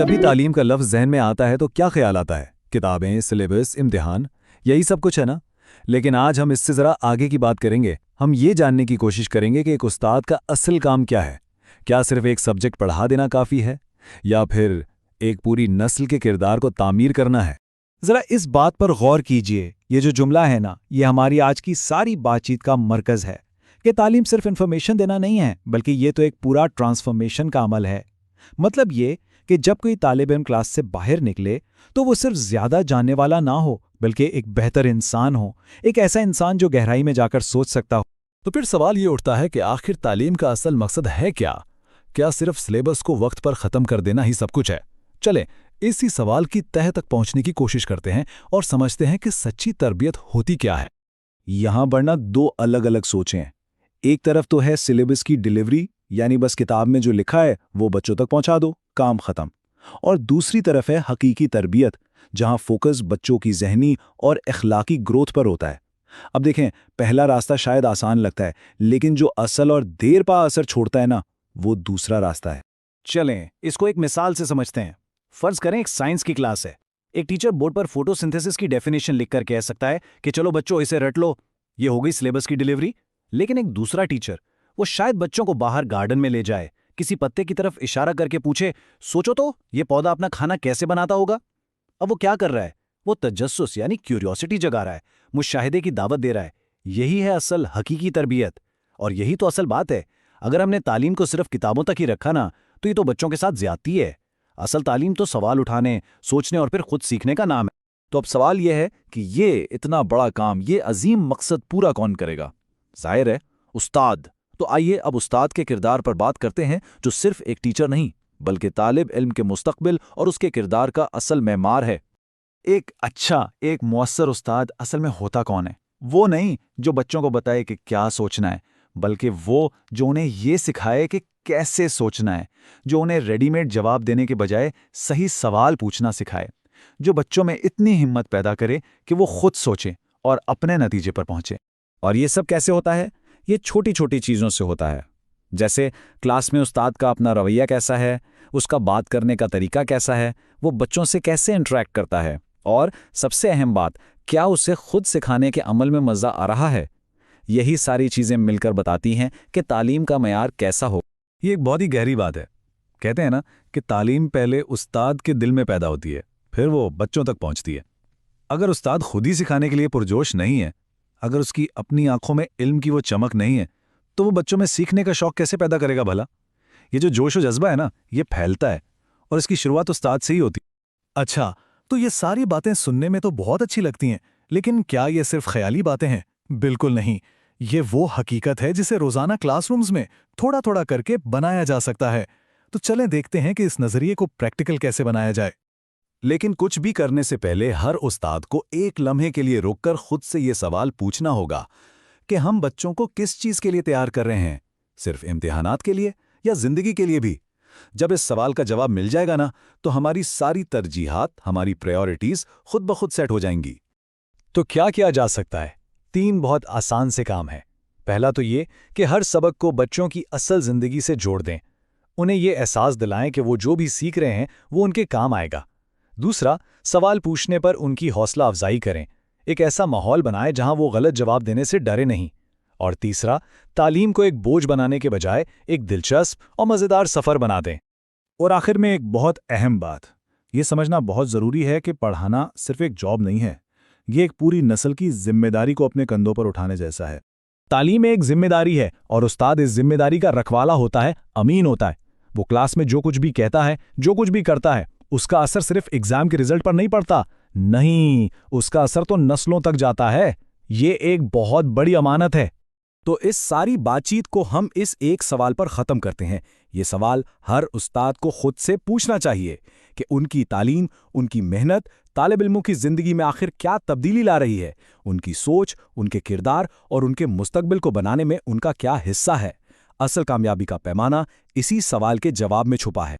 जब भी तालीम का लफ्ज़ ज़हन में आता है तो क्या ख्याल आता है? किताबें, सिलेबस, इम्तिहान, यही सब कुछ है ना? लेकिन आज हम इससे ज़रा आगे की बात करेंगे। हम ये जानने की कोशिश करेंगे कि एक उस्ताद का असल काम क्या है। क्या सिर्फ एक सब्जेक्ट पढ़ा देना काफ़ी है, या फिर एक पूरी नस्ल के किरदार को तामीर करना है? जरा इस बात पर गौर कीजिए। ये जो जुमला है ना, ये हमारी आज की सारी बातचीत का मरकज़ है कि तालीम सिर्फ इन्फॉर्मेशन देना नहीं है, बल्कि ये तो एक पूरा ट्रांसफॉर्मेशन का अमल है। मतलब ये कि जब कोई तालिब इल्म क्लास से बाहर निकले तो वो सिर्फ ज़्यादा जानने वाला ना हो, बल्कि एक बेहतर इंसान हो, एक ऐसा इंसान जो गहराई में जाकर सोच सकता हो। तो फिर सवाल ये उठता है कि आखिर तालीम का असल मकसद है क्या? क्या सिर्फ सिलेबस को वक्त पर ख़त्म कर देना ही सब कुछ है? चलें, इसी सवाल की तह तक पहुंचने की कोशिश करते हैं और समझते हैं कि सच्ची तरबियत होती क्या है। यहाँ बढ़ना दो अलग अलग सोचें हैं। एक तरफ तो है सिलेबस की डिलीवरी, यानी बस किताब में जो लिखा है वो बच्चों तक पहुंचा दो, काम खत्म। और दूसरी तरफ है हकीकी तरबियत, जहां फोकस बच्चों की ज़हनी और इखलाकी ग्रोथ पर होता है। अब देखें, पहला रास्ता शायद आसान लगता है, लेकिन जो असल और देर पा असर छोड़ता है ना, वो दूसरा रास्ता है। चलें, इसको एक मिसाल से समझते हैं। फर्ज करें एक साइंस की क्लास है। एक टीचर बोर्ड पर फोटोसिंथेसिस की डेफिनेशन लिखकर कह सकता है कि चलो बच्चों इसे रट लो, ये हो गई सिलेबस की डिलीवरी। लेकिन एक दूसरा टीचर, वो शायद बच्चों को बाहर गार्डन में ले जाए, किसी पत्ते की तरफ इशारा करके पूछे, सोचो तो ये पौधा अपना खाना कैसे बनाता होगा। अब वो क्या कर रहा है? वो तजस्सुस यानी क्यूरियोसिटी जगा रहा है, मुशाहिदे की दावत दे रहा है। यही है असल हकीकी तरबियत। और यही तो असल बात है। अगर हमने तालीम को सिर्फ किताबों तक ही रखा ना, तो ये तो बच्चों के साथ ज्यादती है। असल तालीम तो सवाल उठाने, सोचने और फिर खुद सीखने का नाम है। तो अब सवाल यह है कि ये इतना बड़ा काम, ये अजीम मकसद पूरा कौन करेगा? जाहिर है, उस्ताद। तो आइए अब उस्ताद के किरदार पर बात करते हैं, जो सिर्फ एक टीचर नहीं, बल्कि तालिब इल्म के मुस्तकबिल और उसके किरदार का असल मेमार है। एक मुअस्सर उस्ताद असल में होता कौन है? वो नहीं जो बच्चों को बताए कि क्या सोचना है, बल्कि वो जो उन्हें ये सिखाए कि कैसे सोचना है, जो उन्हें रेडीमेड जवाब देने के बजाय सही सवाल पूछना सिखाए, जो बच्चों में इतनी हिम्मत पैदा करे कि वो खुद सोचें और अपने नतीजे पर पहुंचे। और ये सब कैसे होता है? ये छोटी छोटी चीज़ों से होता है। जैसे क्लास में उस्ताद का अपना रवैया कैसा है, उसका बात करने का तरीका कैसा है, वो बच्चों से कैसे इंटरेक्ट करता है, और सबसे अहम बात, क्या उसे खुद सिखाने के अमल में मज़ा आ रहा है। यही सारी चीज़ें मिलकर बताती हैं कि तालीम का मयार कैसा हो। ये एक बहुत ही गहरी बात है। कहते हैं ना कि तालीम पहले उस्ताद के दिल में पैदा होती है, फिर वो बच्चों तक पहुंचती है। अगर उस्ताद खुद ही सिखाने के लिए पुरजोश नहीं है, अगर उसकी अपनी आंखों में इल्म की वो चमक नहीं है, तो वो बच्चों में सीखने का शौक कैसे पैदा करेगा भला? ये जो जोश और जज्बा है ना, ये फैलता है, और इसकी शुरुआत उस्ताद से ही होती है। अच्छा, तो ये सारी बातें सुनने में तो बहुत अच्छी लगती हैं, लेकिन क्या ये सिर्फ ख्याली बातें हैं? बिल्कुल नहीं। ये वो हकीकत है जिसे रोजाना क्लासरूम्स में थोड़ा थोड़ा करके बनाया जा सकता है। तो चलें देखते हैं कि इस नजरिए को प्रैक्टिकल कैसे बनाया जाए। लेकिन कुछ भी करने से पहले हर उस्ताद को एक लम्हे के लिए रुककर खुद से ये सवाल पूछना होगा कि हम बच्चों को किस चीज के लिए तैयार कर रहे हैं? सिर्फ इम्तिहानात के लिए या जिंदगी के लिए भी? जब इस सवाल का जवाब मिल जाएगा ना, तो हमारी सारी तरजीहात, हमारी प्रायोरिटीज खुद ब खुद सेट हो जाएंगी। तो क्या किया जा सकता है? 3 बहुत आसान से काम है। पहला तो ये कि हर सबक को बच्चों की असल जिंदगी से जोड़ दें। उन्हें ये एहसास दिलाएं कि वो जो भी सीख रहे हैं वो उनके काम आएगा। दूसरा, सवाल पूछने पर उनकी हौसला अफजाई करें। एक ऐसा माहौल बनाएं जहां वो गलत जवाब देने से डरे नहीं। और तीसरा, तालीम को एक बोझ बनाने के बजाय एक दिलचस्प और मज़ेदार सफ़र बना दें। और आखिर में एक बहुत अहम बात, ये समझना बहुत ज़रूरी है कि पढ़ाना सिर्फ एक जॉब नहीं है, ये एक पूरी नस्ल की जिम्मेदारी को अपने कंधों पर उठाने जैसा है। तालीम एक जिम्मेदारी है, और उस्ताद इस जिम्मेदारी का रखवाला होता है, अमीन होता है। वो क्लास में जो कुछ भी कहता है, जो कुछ भी करता है, उसका असर सिर्फ एग्जाम के रिजल्ट पर नहीं पड़ता। नहीं, उसका असर तो नस्लों तक जाता है। ये एक बहुत बड़ी अमानत है। तो इस सारी बातचीत को हम इस एक सवाल पर ख़त्म करते हैं। ये सवाल हर उस्ताद को खुद से पूछना चाहिए कि उनकी तालीम, उनकी मेहनत तालिब इल्मों की ज़िंदगी में आखिर क्या तब्दीली ला रही है। उनकी सोच, उनके किरदार और उनके मुस्तकबिल को बनाने में उनका क्या हिस्सा है। असल कामयाबी का पैमाना इसी सवाल के जवाब में छुपा है।